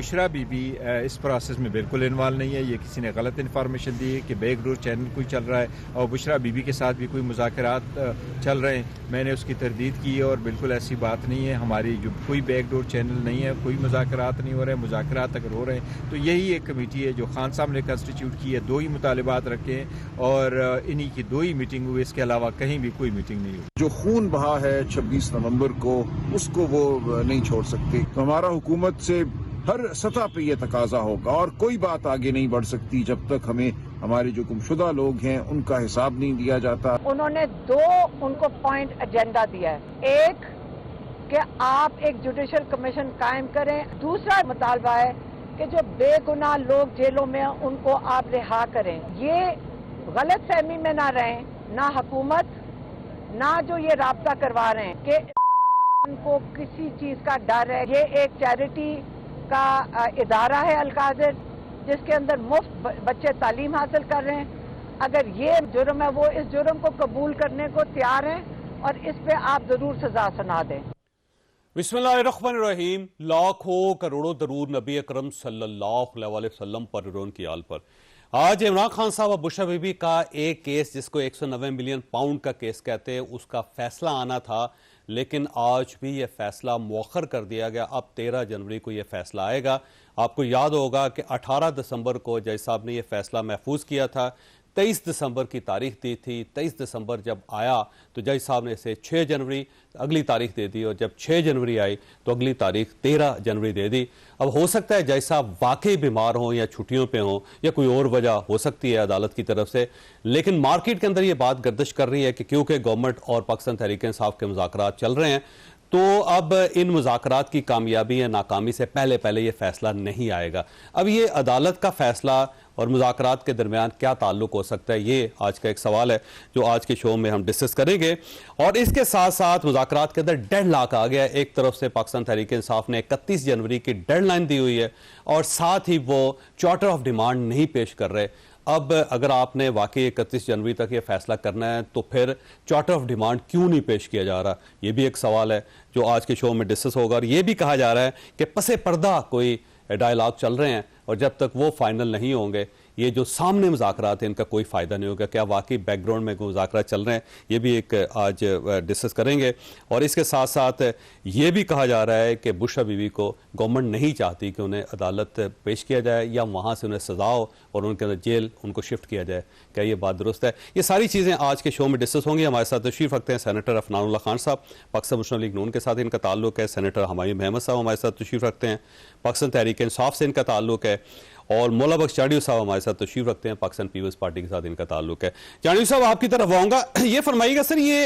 बुशरा बीबी इस प्रोसेस में बिल्कुल इन्वॉल्व नहीं है। ये किसी ने गलत इन्फॉर्मेशन दी है कि बैकडोर चैनल कोई चल रहा है और बुशरा बीबी के साथ भी कोई मुज़ाकरात चल रहे हैं। मैंने उसकी तरदीद की है और बिल्कुल ऐसी बात नहीं है। हमारी जो कोई बैकडोर चैनल नहीं है, कोई मुज़ाकरात नहीं हो रहे हैं। मुज़ाकरात अगर हो रहे हैं तो यही एक कमेटी है जो खान साहब ने कंस्टिट्यूट की है। 2 ही मुतालिबात रखे हैं और इन्हीं की 2 ही मीटिंग हुई, इसके अलावा कहीं भी कोई मीटिंग नहीं हुई। जो खून बहा है 26 नवंबर को, उसको वो नहीं छोड़ सकते। तो हमारा हुकूमत से हर सतह पे ये तकाजा होगा और कोई बात आगे नहीं बढ़ सकती जब तक हमें हमारे जो गुमशुदा लोग हैं उनका हिसाब नहीं दिया जाता। उन्होंने 2 उनको पॉइंट एजेंडा दिया है। एक कि आप एक जुडिशल कमीशन कायम करें। दूसरा मुतालबा है कि जो बेगुनाह लोग जेलों में हैं उनको आप रिहा करें। ये गलत फहमी में ना रहें, ना हुकूमत ना जो ये राब्ता करवा रहे हैं कि उनको किसी चीज का डर है। ये एक चैरिटी का इदारा है अल-कादिर, जिसके अंदर मुफ्त बच्चे तालीम हासिल कर रहे हैं। अगर ये जुर्म है, वो इस जुर्म को कबूल करने को तैयार हैं और इस पे आप जरूर सजा सुना दें। बिस्मिल्लाहिर्रहमानिर्रहीम। लाखों करोड़ों दरूद नबी अकरम सल्लल्लाहु अलैहि वसल्लम पर उनकी आल पर। आज इमरान खान साहब और बुशरा बीबी का एक केस जिसको 190 मिलियन पाउंड का केस कहते हैं, उसका फैसला आना था, लेकिन आज भी यह फैसला मौखर कर दिया गया। अब 13 जनवरी को यह फैसला आएगा। आपको याद होगा कि 18 दिसंबर को जज साहब ने यह फैसला महफूज किया था। 23 दिसंबर की तारीख दी थी। 23 दिसंबर जब आया तो जज साहब ने इसे 6 जनवरी अगली तारीख दे दी और जब 6 जनवरी आई तो अगली तारीख 13 जनवरी दे दी। अब हो सकता है जज साहब वाकई बीमार हों या छुट्टियों पे हों या कोई और वजह हो सकती है अदालत की तरफ से, लेकिन मार्केट के अंदर ये बात गर्दिश कर रही है कि क्योंकि गवर्नमेंट और पाकिस्तान तहरीक इंसाफ के मुज़ाकरात चल रहे हैं तो अब इन मुज़ाकरात की कामयाबी या नाकामी से पहले पहले ये फैसला नहीं आएगा। अब ये अदालत का फैसला और मुज़ाकरात के दरमियान क्या ताल्लुक हो सकता है, ये आज का एक सवाल है जो आज के शो में हम डिस्कस करेंगे। और इसके साथ साथ मुज़ाकरात के अंदर डेडलॉक आ गया। एक तरफ से पाकिस्तान तहरीक इंसाफ ने 31 जनवरी की डेडलाइन दी हुई है और साथ ही वो चार्टर ऑफ डिमांड नहीं पेश कर रहे। अब अगर आपने वाकई 31 जनवरी तक ये फैसला करना है तो फिर चार्टर ऑफ डिमांड क्यों नहीं पेश किया जा रहा, ये भी एक सवाल है जो आज के शो में डिस्कस होगा। और ये भी कहा जा रहा है कि पसे पर्दा कोई डायलॉग चल रहे हैं और जब तक वो फाइनल नहीं होंगे ये जो सामने मुज़ाकरात हैं इनका कोई फ़ायदा नहीं होगा। क्या वाकई बैकग्राउंड में मुज़ाकरात चल रहे हैं, ये भी एक आज डिस्कस करेंगे। और इसके साथ साथ ये भी कहा जा रहा है कि बुशरा बीवी को गवर्नमेंट नहीं चाहती कि उन्हें अदालत पेश किया जाए या वहाँ से उन्हें सज़ा हो और उनके अंदर जेल उनको शिफ्ट किया जाए। क्या ये बात दुरुस्त है? ये सारी चीज़ें आज के शो में डिस्कस होंगी। हमारे साथ तशरीफ़ रखते हैं सेनेटर अफनानुल्लाह खान साहब, पाकिस्तान मुस्लिम लीग नून के साथ इनका ताल्लुक है। सेनेटर हमायूं अहमद साहब हमारे साथ तशरीफ़ रखते हैं, पाकिस्तान तहरीक इंसाफ से इनका ताल्लुक है। और मौला बख्श चाड़ियों साहब हमारे साथ तशरीफ रखते हैं, पाकिस्तान पीपल्स पार्टी के साथ इनका ताल्लुक है। चाड़ियों साहब आपकी तरफ आऊंगा, ये फरमाइएगा सर, ये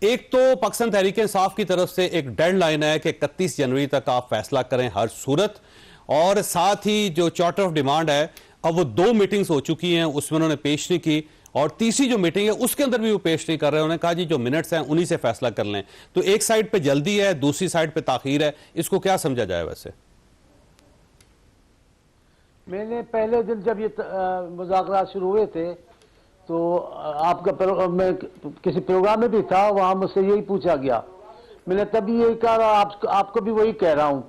एक तो पाकिस्तान तहरीक इंसाफ की तरफ से एक डेडलाइन है कि 31 जनवरी तक आप फैसला करें हर सूरत, और साथ ही जो चार्टर ऑफ डिमांड है अब वो 2 मीटिंग्स हो चुकी हैं, उसमें उन्होंने पेश नहीं की और तीसरी जो मीटिंग है उसके अंदर भी वो पेश नहीं कर रहे। उन्होंने कहा जी जो मिनट्स हैं उन्हीं से फैसला कर लें। तो एक साइड पे जल्दी है, दूसरी साइड पे ताखीर है, इसको क्या समझा जाए? वैसे मैंने पहले दिन जब ये मुज़ाकरात शुरू हुए थे तो आपका मैं किसी प्रोग्राम में भी था, वहाँ मुझसे यही पूछा गया। मैंने तभी यही कहा, आपको भी वही कह रहा हूँ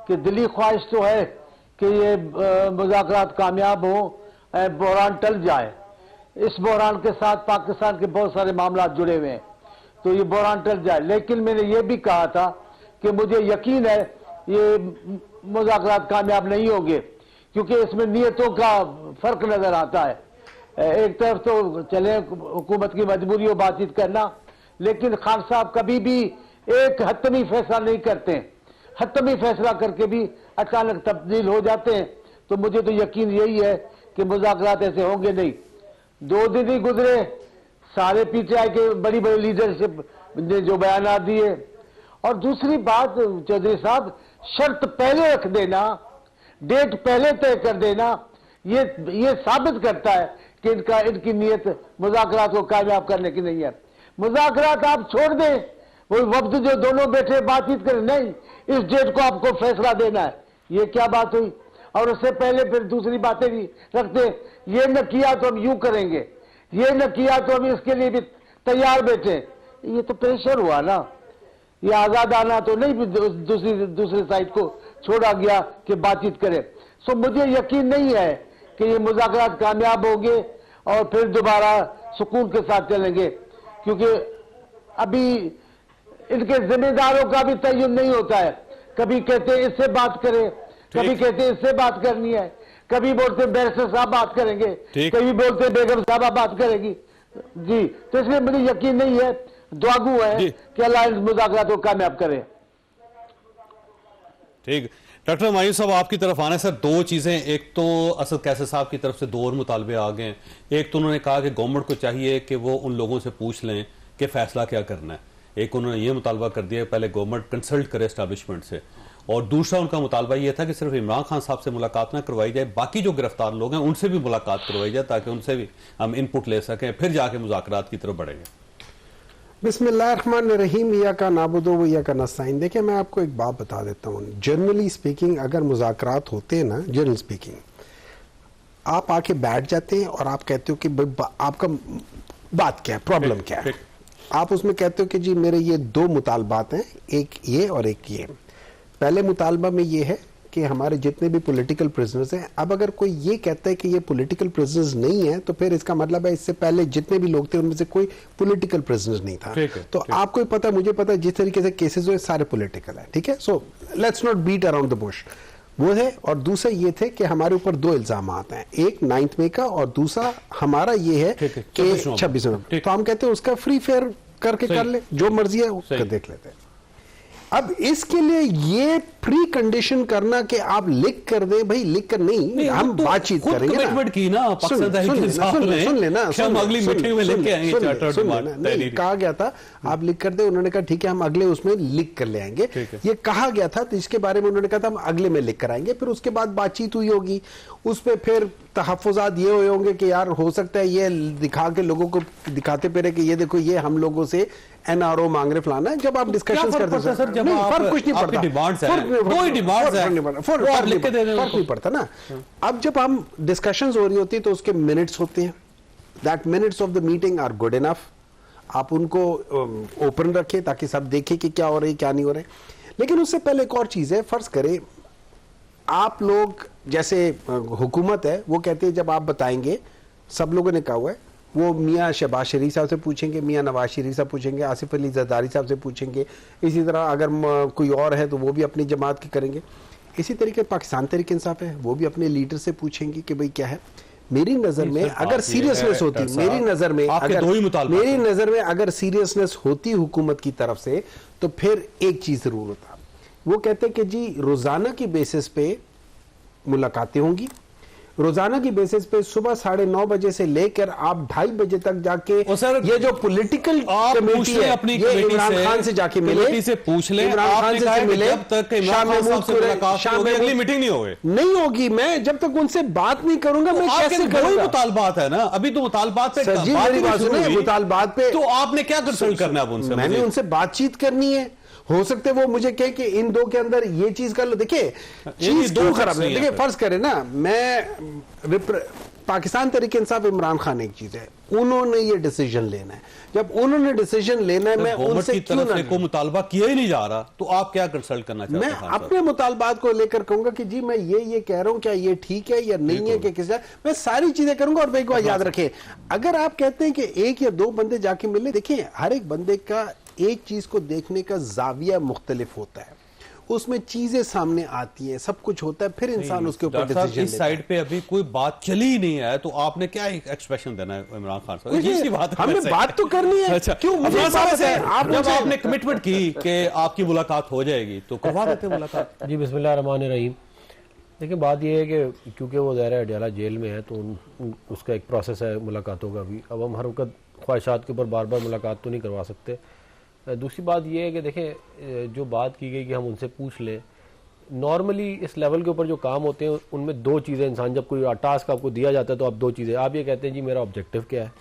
कि दिली ख्वाहिश तो है कि ये मुज़ाकरात कामयाब हो, बहरान टल जाए। इस बहरान के साथ पाकिस्तान के बहुत सारे मामला जुड़े हुए हैं, तो ये बहरान टल जाए। लेकिन मैंने ये भी कहा था कि मुझे यकीन है ये मुज़ाकरात कामयाब नहीं होंगे, क्योंकि इसमें नीयतों का फर्क नजर आता है। एक तरफ तो चले हुकूमत की मजबूरी हो बातचीत करना, लेकिन खान साहब कभी भी एक हतमी फैसला नहीं करते, हतमी फैसला करके भी अचानक तब्दील हो जाते हैं। तो मुझे तो यकीन यही है कि मुज़ाकरात ऐसे होंगे नहीं। 2 दिन ही गुजरे, सारे पीटीआई के बड़ी बड़ी लीडरशिप ने जो बयान दिए। और दूसरी बात चौधरी साहब, शर्त पहले रख देना, डेट पहले तय कर देना, ये साबित करता है कि इनकी नीयत मुज़ाकरात को कामयाब करने की नहीं है। मुज़ाकरात आप छोड़ दें, वो वक्त जो दोनों बैठे बातचीत करें, नहीं इस डेट को आपको फैसला देना है, ये क्या बात हुई? और उससे पहले फिर दूसरी बातें भी रखते, ये न किया तो हम यूं करेंगे, ये न किया तो हम इसके लिए भी तैयार बैठे। ये तो प्रेशर हुआ ना, ये आजादाना तो नहीं दूसरी साइड को छोड़ा गया कि बातचीत करें। सो मुझे यकीन नहीं है कि ये मुज़ाकरात कामयाब होंगे और फिर दोबारा सुकून के साथ चलेंगे, क्योंकि अभी इनके जिम्मेदारों का भी तयन नहीं होता है। कभी कहते हैं इससे बात करें, कभी कहते हैं इससे बात करनी है, कभी बोलते हैं बैरिस्टर साहब बात करेंगे, कभी बोलते हैं बेगम साहबा बात करेगी जी। तो इसलिए मुझे यकीन नहीं है, दुआगू है कि अल्लाह इस मुज़ाकरात को कामयाब करे। ठीक, डॉक्टर मायूस साहब आपकी तरफ आने सर, दो चीजें, एक तो असद कैसर साहब की तरफ से दो और मुतालबे आ गए हैं। एक तो उन्होंने कहा कि गवर्नमेंट को चाहिए कि वो उन लोगों से पूछ लें कि फैसला क्या करना है। एक उन्होंने ये मुतालबा कर दिया पहले गवर्नमेंट कंसल्ट करे एस्टैब्लिशमेंट से, और दूसरा उनका मुतालबा ये था कि सिर्फ इमरान खान साहब से मुलाकात ना करवाई जाए, बाकी जो गिरफ्तार लोग हैं उनसे भी मुलाकात करवाई जाए ताकि उनसे भी हम इनपुट ले सकें, फिर जाके मुज़ाकरात की तरफ बढ़ेंगे। बिस्मिल्लाहिर्रहमानिर्रहीम, या का नाबुदो व या का नस्ताइन। देखिए मैं आपको एक बात बता देता हूँ, जनरली स्पीकिंग अगर मुज़ाकरात होते हैं ना, जनरल स्पीकिंग आप आके बैठ जाते हैं और आप कहते हो कि आपका बात क्या है, प्रॉब्लम क्या है। आप उसमें कहते हो कि जी मेरे ये दो मुतालबात हैं, एक ये और एक ये। पहले मुतालबा में ये है कि हमारे जितने भी पॉलिटिकल प्रिजनर्स हैं, अब अगर कोई ये कहता है कि ये पॉलिटिकल प्रिजनर्स नहीं है तो फिर इसका मतलब है इससे पहले जितने भी लोग थे उनमें से कोई पॉलिटिकल प्रिजनर्स नहीं था। तो आपको पता, मुझे पता, जिस तरीके से केसेस हुए सारे पॉलिटिकल है, ठीक है। So let's not beat around the bush, वो है। और दूसरा ये थे कि हमारे ऊपर दो इल्जाम हैं, एक 9 मई का और दूसरा हमारा ये है कि 26 नवंबर। तो हम कहते हैं उसका फ्री फेयर करके कर ले, जो मर्जी है उसका देख लेते हैं। अब इसके लिए ये प्री कंडीशन करना कि आप लिख कर दें, भाई लिख कर नहीं, हम तो बातचीत करेंगे ना। कमिटमेंट की ना, सुन लेना, हम अगली मीटिंग में लेके आएंगे चार्टर डिमांड। नहीं कहा गया था आप लिख कर दे, उन्होंने कहा ठीक है हम अगले उसमें लिख कर ले आएंगे, ये कहा गया था। तो इसके बारे में उन्होंने कहा था हम अगले में लिख कर आएंगे, फिर उसके बाद बातचीत हुई होगी, उस पर फिर तहफ़्फ़ुज़ात ये हुए होंगे कि यार हो सकता है ये दिखा के लोगों को दिखाते फिर कि ये देखो ये हम लोगों से एनआरओ मांग रहे फलाना। जब आप डिस्कशन करते हैं सर, जब आप फर्क कुछ नहीं पड़ता, फर्क नहीं पड़ता ना। अब जब हम डिस्कशंस हो रही होती है तो उसके मिनट्स होते हैं, that minutes of the meeting are good enough. आप उनको ओपन रखें ताकि सब देखें कि क्या हो रहा है क्या नहीं हो रहा है। लेकिन उससे पहले एक और चीज है, फर्ज करें आप लोग जैसे हुकूमत है वो कहते हैं जब आप बताएंगे, सब लोगों ने कहा हुआ है, वो मियाँ शहबाज शरीफ साहब से पूछेंगे, मियाँ नवाज शरीफ साहब पूछेंगे, आसिफ अली जरदारी साहब से पूछेंगे, इसी तरह अगर कोई और है तो वो भी अपनी जमात की करेंगे। इसी तरीके पाकिस्तान तहरीक इंसाफ है, वो भी अपने लीडर से पूछेंगे कि भाई क्या है। मेरी नजर में अगर सीरियसनेस होती, मेरी नजर में अगर सीरियसनेस होती हुकूमत की तरफ से, तो फिर एक चीज जरूर होता, वो कहते कि जी रोजाना की बेसिस पे मुलाकातें होंगी, रोजाना की बेसिस पे सुबह 9:30 बजे से लेकर आप 2:30 बजे तक जाके ये जो पॉलिटिकल कमेटी है अपनी ये इमरान खान से जाके मिले, से पूछ ले, इमरान खान से मिले, जब तक इमरान खान साहब से मुलाकात होगी अगली मीटिंग नहीं होगी। मैं जब तक उनसे बात नहीं करूंगा मैं कैसे करूंगा। मुतालबात है ना, अभी तो मुतालबात पे जी मेरी बात सुनिए, मुतालबात पे तो आपने क्या कंसल्ट करना है उनसे? मैंने उनसे बातचीत करनी है। हो सकते वो मुझे कहे कि इन दो के अंदर ये चीज कर लो। देखिए चीज क्यों खराब है, देखिए फर्ज करें ना, मैं पाकिस्तान तहरीक इंसाफ इमरान खान एक चीज है, उन्होंने ये डिसीजन लेना है। जब उन्होंने डिसीजन लेना है, मैं उनसे क्यों ना को मुतालबा किया ही नहीं जा रहा, तो आप क्या कंसल्ट करना चाहते हैं? मैं अपने मुतालबात को लेकर कहूंगा कि जी मैं ये कह रहा हूं, क्या ये ठीक है या नहीं है, कि किस, मैं सारी चीजें करूंगा। और एक बात याद रखें, अगर आप कहते हैं कि एक या दो बंदे जाके मिले, देखिए हर एक बंदे का एक चीज को देखने का जाविया मुख्तलिफ होता है, उसमें चीजें सामने आती हैं, सब कुछ होता है, फिर इंसान उसके ऊपर डिसीजन लेता है। इस साइड पे अभी कोई बात चली ही नहीं है, तो आपने क्या एक्सप्रेशन देना है इमरान खान साहब? ये बात हमें बात तो करनी है। अच्छा, क्यों जब आपने कमिटमेंट की कि आपकी मुलाकात हो जाएगी तो करवा देते मुलाकात। जी बिस्मिल्लाहिर्रहमानिर्रहीम। देखिए बात यह है कि क्योंकि वो ज़ाहिर है अडयाला जेल में है, तो उसका एक प्रोसेस है मुलाकातों का भी। अब हम हर वक्त ख्वाहिशात के ऊपर बार बार मुलाकात तो नहीं करवा सकते। दूसरी बात यह है कि देखें जो बात की गई कि हम उनसे पूछ लें, नॉर्मली इस लेवल के ऊपर जो काम होते हैं उनमें दो चीज़ें, इंसान जब कोई टास्क आपको दिया जाता है तो आप दो चीज़ें, आप ये कहते हैं जी मेरा ऑब्जेक्टिव क्या है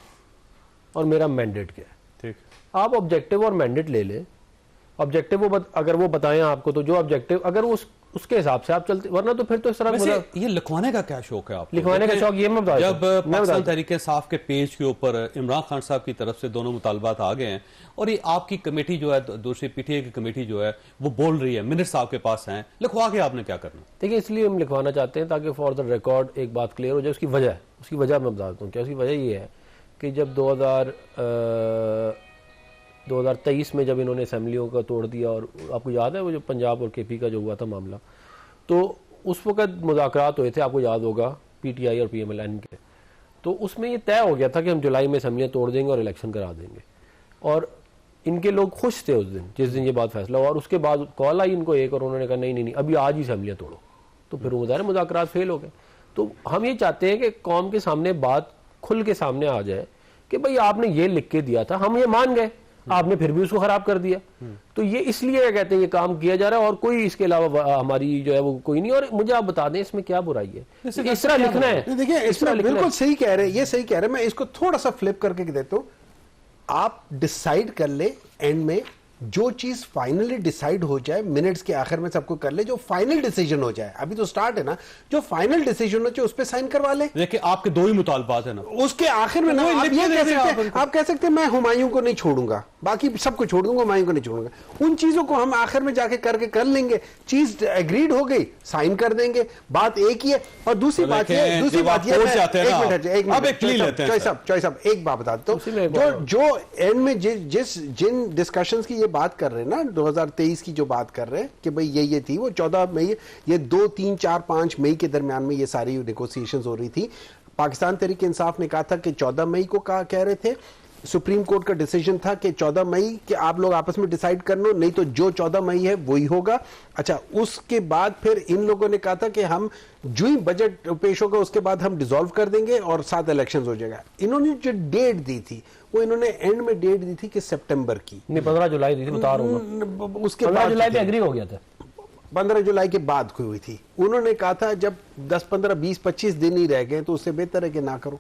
और मेरा मैंडेट क्या है। ठीक, आप ऑब्जेक्टिव और मैंडेट ले लें। ऑब्जेक्टिव अगर वो बताएं आपको, तो जो ऑब्जेक्टिव, अगर उसके हिसाब से आप चलते, वरना तो फिर तो इस तरह ये लिखवाने का क्या शौक है आपको? लिखवाने का शौक ये मैं बता जब पाकिस्तान तहरीक इंसाफ के पेज के ऊपर इमरान खान साहब की तरफ से दोनों मुतालबात आ गए हैं और ये आपकी कमेटी जो है, दूसरी पीटीआई की कमेटी जो है वो बोल रही है, मिनट्स आपके पास हैं, लिखवा के आपने क्या करना? देखिए, इसलिए हम लिखवाना चाहते हैं ताकि फॉर द रिकॉर्ड एक बात क्लियर हो जाए। उसकी वजह मैं बता देता हूँ क्या। उसकी वजह ये है कि जब 2023 में जब इन्होंने असेंबलियों का तोड़ दिया, और आपको याद है वो जो पंजाब और केपी का जो हुआ था मामला, तो उस वक्त मुज़ाकरात हुए थे, आपको याद होगा, पीटीआई और पीएमएलएन के। तो उसमें ये तय हो गया था कि हम जुलाई में असेंबलियाँ तोड़ देंगे और इलेक्शन करा देंगे, और इनके लोग खुश थे उस दिन, जिस दिन ये बात फैसला हुआ। और उसके बाद कॉल आई इनको एक, और उन्होंने कहा नहीं, अभी आज ही असेंबलियाँ तोड़ो। तो फिर वो मुज़ाकरात फेल हो गए। तो हम ये चाहते हैं कि कौम के सामने बात खुल के सामने आ जाए कि भाई आपने ये लिख के दिया था, हम ये मान गए, आपने फिर भी उसको खराब कर दिया। तो ये इसलिए कहते हैं ये काम किया जा रहा है, और कोई इसके अलावा हमारी जो है वो कोई नहीं। और मुझे आप बता दें इसमें क्या बुराई है, इस तरह लिखना है। देखिए, इसमें बिल्कुल सही कह रहे हैं, ये सही कह रहे हैं। मैं इसको थोड़ा सा फ्लिप करके देता हूं। आप डिसाइड कर ले एंड में, जो चीज फाइनली डिसाइड हो जाए, मिनट्स के आखिर में सबको कर ले, जो फाइनल डिसीजन हो जाए, अभी तो स्टार्ट है ना, जो फाइनल डिसीजन हो जाए उस पे साइन करवा ले। देखिए, आपके दो ही मुतालबात है ना, उसके आखिर में ना आप कह सकते हैं मैं हुमायूं को नहीं छोड़ूंगा, बाकी सबको छोड़ दूंगा, हुमायूं को नहीं छोड़ूंगा। उन चीजों को हम आखिर में जाके करके कर लेंगे, चीज एग्रीड हो गई, साइन कर देंगे, बात एक ही है। और दूसरी बात ये एक बात बता दो, जो एंड में जिन डिस्कशंस की बात कर रहे हैं ना, 2023 की जो बात कर रहे हैं कि भाई ये थी, वो 14 मई, ये 2, 3, 4, 5 मई के दरमियान में ये सारी नेगोशिएशंस हो रही थी। पाकिस्तान तहरीक इंसाफ ने कहा था कि 14 मई को कह रहे थे, सुप्रीम कोर्ट का डिसीजन था कि 14 मई के आप लोग आपस में डिसाइड कर लो, नहीं तो जो 14 मई है वही होगा। अच्छा, उसके बाद फिर इन लोगों ने कहा था कि हम जो ही बजट पेश होगा उसके बाद हम डिसॉल्व कर देंगे और 7 इलेक्शंस हो जाएगा। इन्होंने जो डेट दी थी वो इन्होंने एंड में डेट दी थी कि सितंबर की, नहीं 15 जुलाई दी थी, बता रहा हूं। उसके 15 जुलाई पे एग्री हो गया था, 15 जुलाई के बाद हुई थी। उन्होंने कहा था जब 10, 15, 20, 25 दिन ही रह गए तो उससे बेहतर है कि ना करो।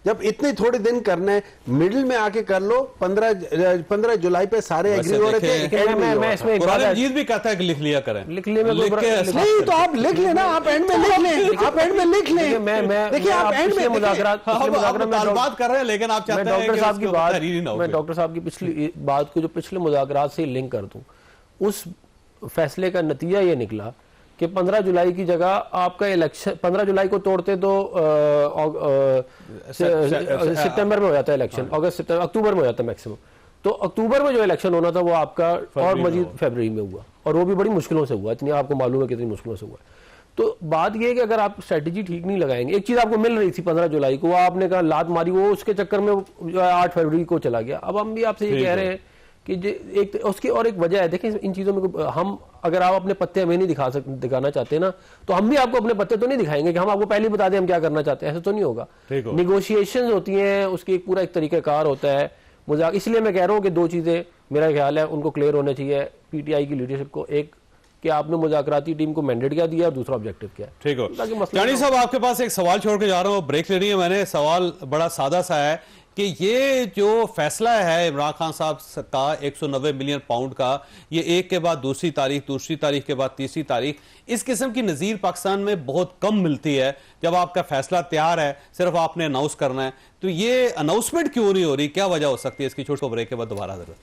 जब इतने थोड़े दिन करने, मिडिल में आके कर लो। 15 जुलाई पे सारे एग्री हो रहे थे। मैं इसमें जीत भी कहता है कि लिख लिया करें, लिख लिए नहीं तो आप लिख लेना, आप एंड में लिख लें, आप एंड में लिख लें। देखिए, आप एंड में मुज़ाकरात बात कर रहे हैं, लेकिन आप चाहते हैं डॉक्टर साहब की बात, मैं डॉक्टर साहब की पिछली बात को जो पिछले मुज़ाकरात से लिंक कर दूं, उस फैसले का नतीजा ये निकला कि 15 जुलाई की जगह आपका इलेक्शन, 15 जुलाई को तोड़ते तो सितंबर में हो जाता है इलेक्शन, अगस्त, अक्टूबर में हो जाता है मैक्सिमम। तो अक्टूबर में जो इलेक्शन होना था वो आपका और मजीद फरवरी में हुआ, और वो भी बड़ी मुश्किलों से हुआ, इतनी आपको मालूम है कितनी मुश्किलों से हुआ। तो बात ये है कि अगर आप स्ट्रेटजी ठीक नहीं लगाएंगे, एक चीज आपको मिल रही थी 15 जुलाई को, आपने कहा लात मारी, वो उसके चक्कर में 8 फरवरी को चला गया। अब हम भी आपसे ये कह रहे हैं कि एक उसकी और एक वजह है। देखिए, इन चीजों में हम, अगर आप अपने पत्ते हमें नहीं दिखाना चाहते ना, तो हम भी आपको अपने पत्ते तो नहीं दिखाएंगे कि हम आपको पहले बता दें हम क्या करना चाहते हैं, ऐसा तो नहीं होगा। निगोशिएशंस होती हैं, उसकी एक पूरा एक तरीकाकार होता है। मुझे इसलिए मैं कह रहा हूं कि दो चीजें मेरा ख्याल है उनको क्लियर होना चाहिए पीटीआई की लीडरशिप को। एक कि आपने मुज़ाकराती टीम को मैंडेट क्या दिया, और दूसरा ऑब्जेक्टिव क्या है। ठीक हो, जानी साहब आपके पास एक सवाल छोड़ के जा रहा हूं, ब्रेक ले रही है मैंने। सवाल बड़ा सादा सा है कि ये जो फैसला है इमरान खान साहब का 190 मिलियन पाउंड का, ये एक के बाद दूसरी तारीख के बाद तीसरी तारीख, इस किस्म की नज़ीर पाकिस्तान में बहुत कम मिलती है। जब आपका फैसला तैयार है, सिर्फ आपने अनाउंस करना है, तो ये अनाउंसमेंट क्यों नहीं हो रही, क्या वजह हो सकती है इसकी? छोटे ब्रेक के बाद दोबारा जरूरत।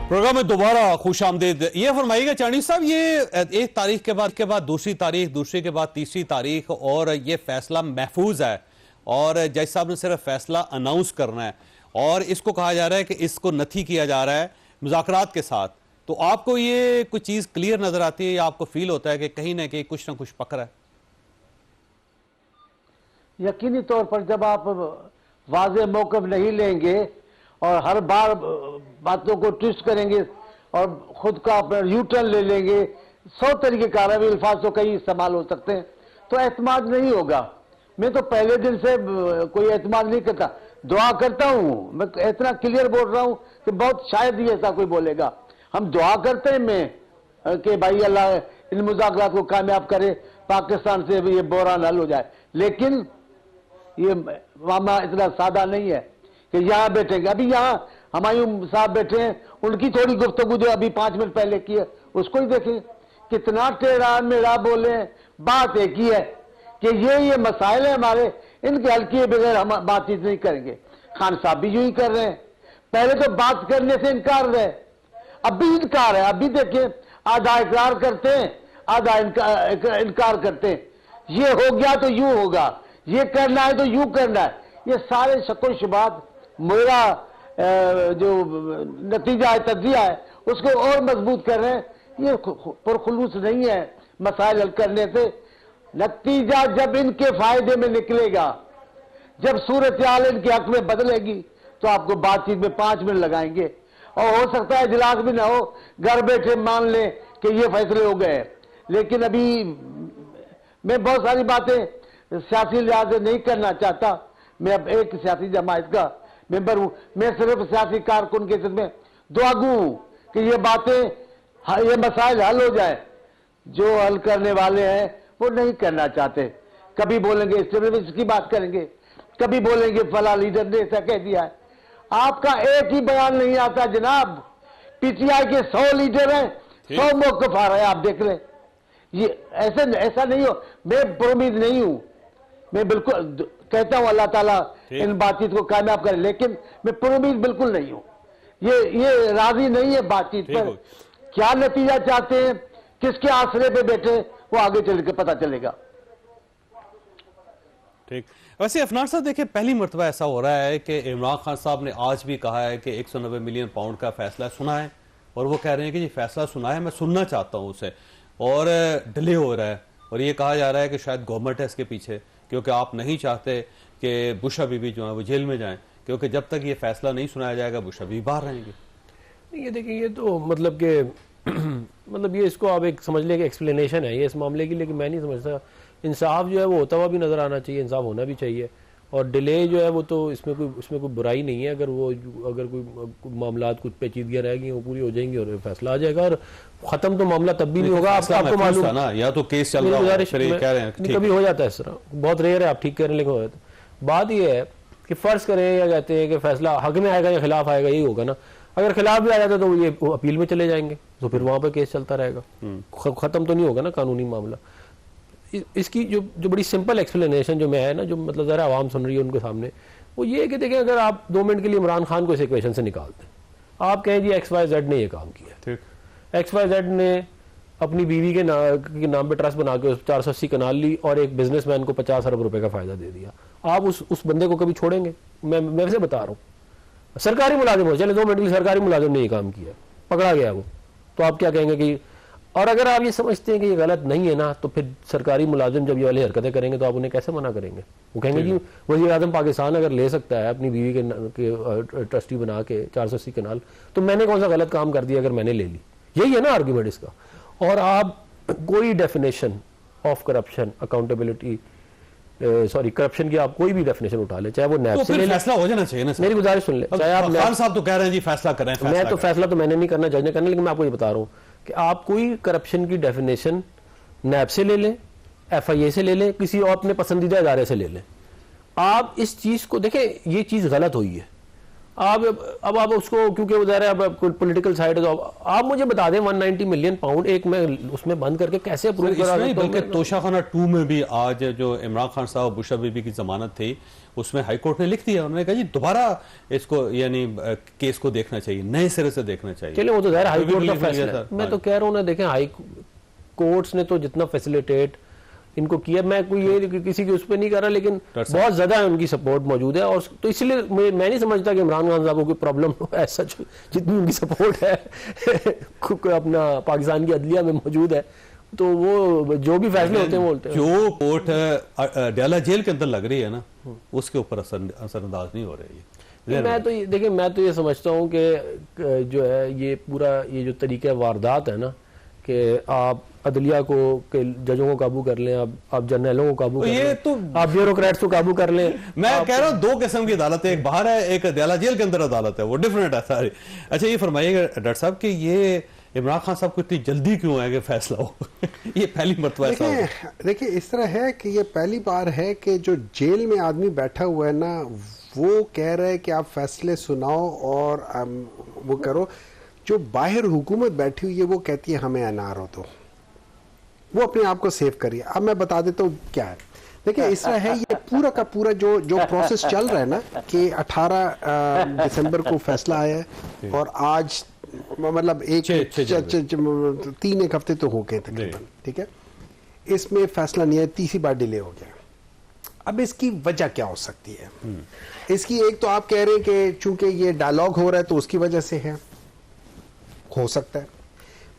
प्रोग्राम में दोबारा खुश आमदीद। ये फरमाइएगा चांदी साहब, ये 1 तारीख के बाद दूसरी तारीख, दूसरी के बाद तीसरी तारीख, और ये फैसला महफूज है, और जज साहब ने सिर्फ फैसला अनाउंस करना है, और इसको कहा जा रहा है कि इसको नथी किया जा रहा है मुज़ाकरात के साथ। तो आपको ये कुछ चीज क्लियर नजर आती है, या आपको फील होता है कि कहीं ना कहीं कुछ ना कुछ पकड़ा है? यकीनी तौर पर जब आप वाज़ेह मौक़िफ़ नहीं लेंगे और हर बार बातों को ट्विस्ट करेंगे और खुद का अपना यूटर्न ले लेंगे, 100 तरीके कारवी अल्फाज तो कई इस्तेमाल हो सकते हैं, तो एतमाद नहीं होगा। मैं तो पहले दिन से कोई एतमाद नहीं करता, दुआ करता हूँ। मैं इतना क्लियर बोल रहा हूँ कि बहुत शायद ही ऐसा कोई बोलेगा। हम दुआ करते हैं मैं कि भाई अल्लाह इन मुज़ाकरात को कामयाब करे, पाकिस्तान से भी ये बहरान हल हो जाए। लेकिन ये मामला इतना सादा नहीं है। कि यहाँ बैठेंगे। अभी यहाँ हुमायूं साहब बैठे हैं, उनकी थोड़ी गुफ्तगू जो अभी 5 मिनट पहले की है उसको ही देखें, कितना टेढ़ा मेढ़ा बोले। बात एक ही है कि ये मसाइल है हमारे, इनके हल किए बगैर हम बातचीत नहीं करेंगे। खान साहब भी यूं ही कर रहे हैं, पहले तो बात करने से इनकार रहे, अब भी इनकार है। अभी देखिए, आधा इकरार करते हैं, आधा इनकार करते हैं। ये हो गया तो यूं होगा, ये करना है तो यूं करना है। ये सारे शको शुबात मेरा जो नतीजा है, तज्जिया है, उसको और मजबूत कर रहे हैं। ये पुरखुलूस नहीं है मसाइल हल करने से। नतीजा जब इनके फायदे में निकलेगा, जब सूरत हाल इनके हक में बदलेगी, तो आपको बातचीत में 5 मिनट लगाएंगे और हो सकता है इजलास भी ना हो, घर बैठे मान लें कि ये फैसले हो गए। लेकिन अभी मैं बहुत सारी बातें सियासी लिहाज से नहीं करना चाहता। मैं अब एक सियासी जमात का मेंबर हूं, मैं सिर्फ सियासी कारकुन के हिस्से में दुआगू हूं कि ये बातें, ये मसाइल हल हो जाए। जो हल करने वाले हैं वो नहीं करना चाहते। कभी बोलेंगे स्टेबिलिटी की बात करेंगे, कभी बोलेंगे फला लीडर ने ऐसा कह दिया है। आपका एक ही बयान नहीं आता जनाब। पीटीआई के 100 लीडर हैं, 100 मौक़िफ़ आ रहे हैं, आप देख लें। ये ऐसा नहीं हो। मैं पुरुमीद नहीं हूं, मैं बिल्कुल कहता हूं अल्लाह ताला इन बातचीत को कामयाब करे, लेकिन मैं पुरुमीद बिल्कुल नहीं हूं। ये राजी नहीं है बातचीत पर। क्या नतीजा चाहते हैं, किसके आसरे पे बैठे, वो आगे चल के पता चलेगा। ठीक। वैसे अफनान साहब देखिए, पहली मरतबा ऐसा हो रहा है कि इमरान खान साहब ने आज भी कहा है कि 190 मिलियन पाउंड का फैसला सुना है, और वो कह रहे हैं कि ये फैसला सुना है, मैं सुनना चाहता हूं उसे, और डिले हो रहा है। और ये कहा जा रहा है कि शायद गवर्नमेंट है इसके पीछे, क्योंकि आप नहीं चाहते कि बुशा बीबी जो है वो जेल में जाएं, क्योंकि जब तक ये फैसला नहीं सुनाया जाएगा बुशा बीबी बाहर रहेंगे। ये देखिए, ये तो मतलब कि मतलब ये इसको आप एक समझ लें कि एक्सप्लेनेशन है ये इस मामले की, लेकिन मैं नहीं समझता। इंसाफ जो है वो होता हुआ भी नज़र आना चाहिए, इंसाफ होना भी चाहिए। और डिले जो है वो तो इसमें कोई बुराई नहीं है। अगर कोई मामला कुछ पेचीदगियाँ रहेगी वो पूरी हो जाएंगी और फैसला आ जाएगा, और ख़त्म तो मामला तब भी नहीं होगा। आपको मालूम है ना, या तो केस चल रहा है, कभी हो जाता है इस तरह, बहुत रेयर है, आप ठीक कह रहे हैं, लेकिन हो जाता है। बात ये है कि फ़र्ज़ करें या कहते हैं कि फैसला हक में आएगा या खिलाफ आएगा, यही होगा ना। अगर खिलाफ भी आ जाता तो ये अपील में चले जाएंगे, तो फिर वहाँ पर केस चलता रहेगा, ख़त्म तो नहीं होगा ना कानूनी मामला। इसकी जो बड़ी सिंपल एक्सप्लेनेशन जो मैं है ना, जो मतलब ज़रा आवाम सुन रही है उनके सामने, वो ये है कि देखिए, अगर आप 2 मिनट के लिए इमरान खान को इस इक्वेशन से निकाल दें, आप कहें जी XYZ ने ये काम किया, XYZ ने अपनी बीवी के नाम पे ट्रस्ट बना के 480 कनाल ली और एक बिजनेसमैन को 50 अरब रुपए का फायदा दे दिया। आप उस बंदे को कभी छोड़ेंगे? मैं वैसे बता रहा हूँ, सरकारी मुलाजिम हो, चले 2 मिनट के लिए सरकारी मुलाजिम ने ये काम किया, पकड़ा गया वो, तो आप क्या कहेंगे कि, और अगर आप ये समझते हैं कि ये गलत नहीं है ना, तो फिर सरकारी मुलाजिम जब ये वाली हरकतें करेंगे तो आप उन्हें कैसे मना करेंगे? वो कहेंगे जी वज़ीर आज़म पाकिस्तान अगर ले सकता है अपनी बीवी के ट्रस्टी बना के 480 कनाल, तो मैंने कौन सा गलत काम कर दिया अगर मैंने ले ली? यही है ना आर्ग्यूमेंट इसका। और आप कोई definition of corruption, accountability, sorry corruption की आप कोई भी डेफिनेशन उठा ले, चाहे वो नैब से ले, फैसला हो जाना चाहिए ना। मेरी गुजारिश सुन ले, चाहे आप खान साहब तो कह रहे हैं जी फैसला करें, मैं तो फैसला तो मैंने नहीं करना, जज ने करना, लेकिन मैं आपको ये बता रहा हूँ कि आप कोई करप्शन की डेफिनेशन नैब से ले लें, FIA से ले लें, किसी और अपने पसंदीदा इदारे से ले लें। आप इस चीज को देखें, ये चीज गलत हुई है। अब आप उसको, क्योंकि वो ज़ाहिर है अब पॉलिटिकल साइड है, तो आप मुझे बता दें 190 मिलियन पाउंड एक में उसमें बंद करके कैसे अप्रूव करा सकते हैं? बल्कि तोशाखाना 2 में भी आज जो इमरान खान साहब बुशा बीबी की जमानत थी, उसमें हाई कोर्ट ने लिख दिया, उन्होंने कहा जी दोबारा इसको यानी केस को देखना चाहिए, नए सिरे से देखना चाहिए। चलिए वो तो ज़ाहिर हाई कोर्ट का फैसला है। मैं तो कह रहा हूँ ना, देखें हाई कोर्ट्स ने तो जितना फैसिलिटेट इनको किया, मैं कोई ये किसी की उस पर नहीं कर रहा, लेकिन बहुत ज्यादा उनकी सपोर्ट मौजूद है। और तो इसलिए मैं नहीं समझता कि इमरान खान साहब को कोई प्रॉब्लम हो, ऐसा जितनी उनकी सपोर्ट है अपना पाकिस्तान की अदलिया में मौजूद है, तो वो जो भी फैसले होते हैं वो होते हैं। जो कोर्ट डयाला जेल के अंदर लग रही है ना, उसके ऊपर असरअंदाज नहीं हो रही है। मैं तो देखिए, मैं तो ये समझता हूँ कि जो है ये पूरा ये जो तरीका वारदात है ना, कि आप अदलिया को के जजों को काबू कर लें, आप जर्नलों को काबू कर लें, तो आप ब्यूरोक्रेट्स को काबू कर लें। मैं कह रहा हूँ 2 किस्म की अदालत है, एक बाहर है, एक दयाला जेल के अंदर अदालत है, वो डिफरेंट है सारी। अच्छा ये फरमाइएगा डॉक्टर साहब कि ये इमरान खान साहब को इतनी जल्दी क्यों है कि फैसला हो? ये पहली मरतबा ऐसा होगा। देखिए इस तरह है कि ये पहली बार है कि जो जेल में आदमी बैठा हुआ है ना, वो कह रहा है कि आप फैसले सुनाओ और वो करो। जो बाहर हुकूमत बैठी हुई है वो कहती है हमें अनार हो, तो वो अपने आप को सेव करिए। अब मैं बता देता हूँ क्या है। देखिए इस तरह है, ये पूरा का पूरा जो प्रोसेस चल रहा है ना कि 18 दिसंबर को फैसला आया है और आज मतलब 3 एक हफ्ते तो हो गए तकरीबन, ठीक है। इसमें फैसला नहीं है, तीसरी बार डिले हो गया। अब इसकी वजह क्या हो सकती है? इसकी एक तो आप कह रहे हैं कि चूंकि ये डायलॉग हो रहा है तो उसकी वजह से है, हो सकता है।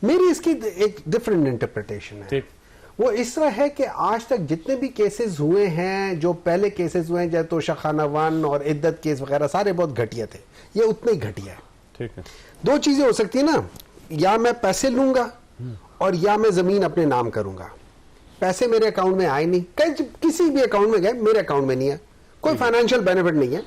मेरी इसकी एक डिफरेंट इंटरप्रिटेशन है। वो इस तरह है कि आज तक जितने भी केसेस हुए हैं, जो पहले केसेस हुए हैं, जैसे तोशा खाना 1 और इद्दत केस वगैरह, सारे बहुत घटिया थे। ये उतने ही घटिया है। ठीक है, दो चीजें हो सकती है ना, या मैं पैसे लूंगा और या मैं जमीन अपने नाम करूंगा। पैसे मेरे अकाउंट में आए नहीं, किसी भी अकाउंट में गए, मेरे अकाउंट में नहीं है, कोई फाइनेंशियल बेनिफिट नहीं है।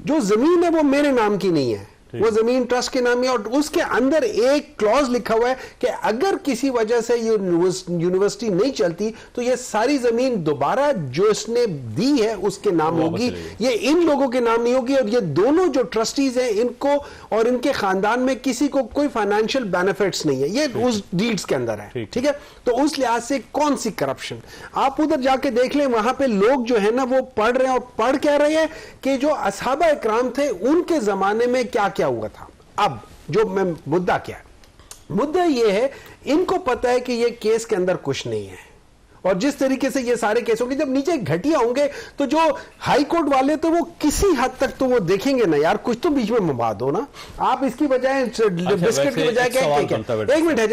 जो जमीन है वो मेरे नाम की नहीं है, वो जमीन ट्रस्ट के नाम है। और उसके अंदर एक क्लॉज लिखा हुआ है कि अगर किसी वजह से यूनिवर्सिटी नहीं चलती तो ये सारी जमीन दोबारा जो इसने दी है उसके नाम होगी, ये इन लोगों के नाम नहीं होगी। और ये दोनों जो ट्रस्टीज हैं, इनको और इनके खानदान में किसी को कोई फाइनेंशियल बेनिफिट्स नहीं है, ये उस डीड्स के अंदर है। ठीक है, तो उस लिहाज से कौन सी करप्शन? आप उधर जाके देख लें, वहां पे लोग जो है ना वो पढ़ रहे हैं, और पढ़ क्या रहे हैं कि जो असहाबा इकराम थे उनके जमाने में क्या क्या हुआ था। अब जो मैं मुद्दा क्या है, मुद्दा ये है, इनको पता है कि ये केस के अंदर कुछ नहीं है, और जिस तरीके से ये सारे केस होंगे, जब नीचे घटिया होंगे तो जो हाई कोर्ट वाले तो वो किसी हद तक तो वो देखेंगे ना यार, कुछ तो बीच में मवाद हो ना। आप इसकी बजाय बिस्किट की बजाय क्या, एक मिनट है,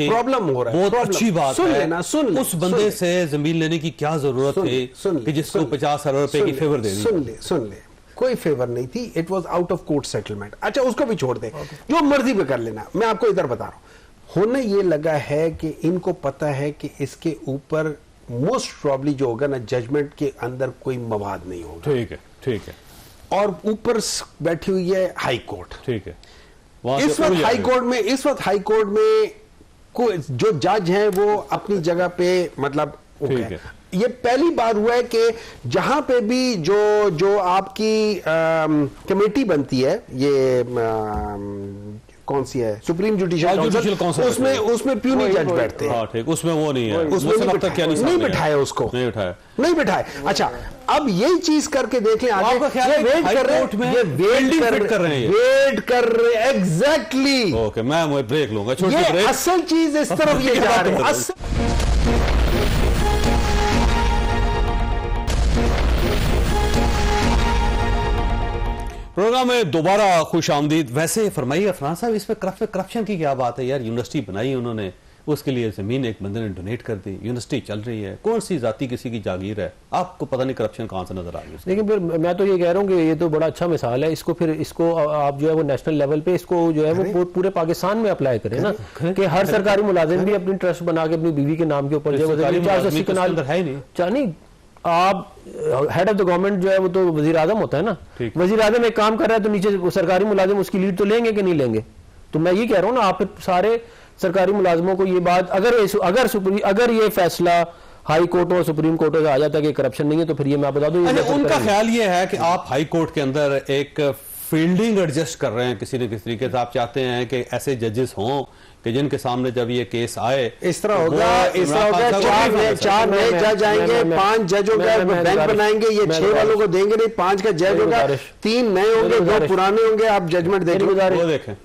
प्रॉब्लम हो रहा है। बहुत अच्छी बात सुन लेना, सुन उस बंदे से जमीन लेने की क्या जरूरत थी कि जिसको 50 अरब रुपए की फेवर दे दी? सुन ले, कोई फेवर नहीं थी, it was out of court settlement. अच्छा उसको भी छोड़ दे, जो मर्जी पे कर लेना। मैं आपको इधर बता रहा हूं, होने ये लगा है कि इनको पता है कि इसके ऊपर मोस्ट प्रॉब्ली जो होगा ना, जजमेंट के अंदर कोई मवाद नहीं होगा। ठीक है, ठीक है। और ऊपर बैठी हुई है हाई कोर्ट। ठीक है, इस वक्त हाई कोर्ट में जो जज हैं वो अपनी जगह पे मतलब ये पहली बार हुआ है कि जहां पे भी जो आपकी कमेटी बनती है, ये कौन सी है, सुप्रीम जुडिशियल काउंसिल, उसमें प्यूनी जज बैठते हैं। ठीक, उसमें वो नहीं है, उसमें नहीं बिठाया, उसको नहीं बिठाया। अच्छा, अब यही चीज करके देख लें आगे, ये वेट कर रहे हैं एग्जैक्टली। ओके, मैं ब्रेक लूंगा। ये असल चीज इस तरफ ये जा रही है। प्रोग्राम में दोबारा खुश आमदीद। वैसे फरमाइए अफरान साहब, इसमें करप्शन की क्या बात है यार? यूनिवर्सिटी बनाई उन्होंने, उसके लिए जमीन एक बंदे ने डोनेट कर दी, यूनिवर्सिटी चल रही है, कौन सी जाति किसी की जागीर है? आपको पता नहीं करप्शन कहां से नजर आ गई? लेकिन फिर मैं तो ये कह रहा हूँ कि ये तो बड़ा अच्छा मिसाल है। इसको आप जो है वो नेशनल लेवल पे इसको जो है वो पूरे पाकिस्तान में अप्लाई करें ना, कि हर सरकारी मुलाजिम भी अपनी ट्रस्ट बना के अपनी बीवी के नाम के ऊपर जो है, आप हेड ऑफ द गवर्नमेंट जो है वो तो वजीर आजम होता है ना। वजीर आजम एक काम कर रहा है तो नीचे सरकारी मुलाजिम उसकी लीड तो लेंगे कि नहीं लेंगे? तो मैं ये कह रहा हूँ ना, आप सारे सरकारी मुलाजिमों को ये बात, अगर ये फैसला हाई कोर्ट और सुप्रीम कोर्ट से आ जाता है कि करप्शन नहीं है, तो फिर ये मैं बता दूं, उनका ख्याल ये है कि आप हाई कोर्ट के अंदर एक फील्डिंग एडजस्ट कर रहे हैं किसी न किसी तरीके से। आप चाहते हैं कि ऐसे जजेस हों कि जिनके सामने जब ये केस आए इस तरह होगा 4 नए जज आएंगे, 5 जजों का बैंक बनाएंगे, ये 6 वालों को देंगे नहीं, 5 का जज होगा, 3 नए होंगे, 2 पुराने होंगे। आप जजमेंट देखें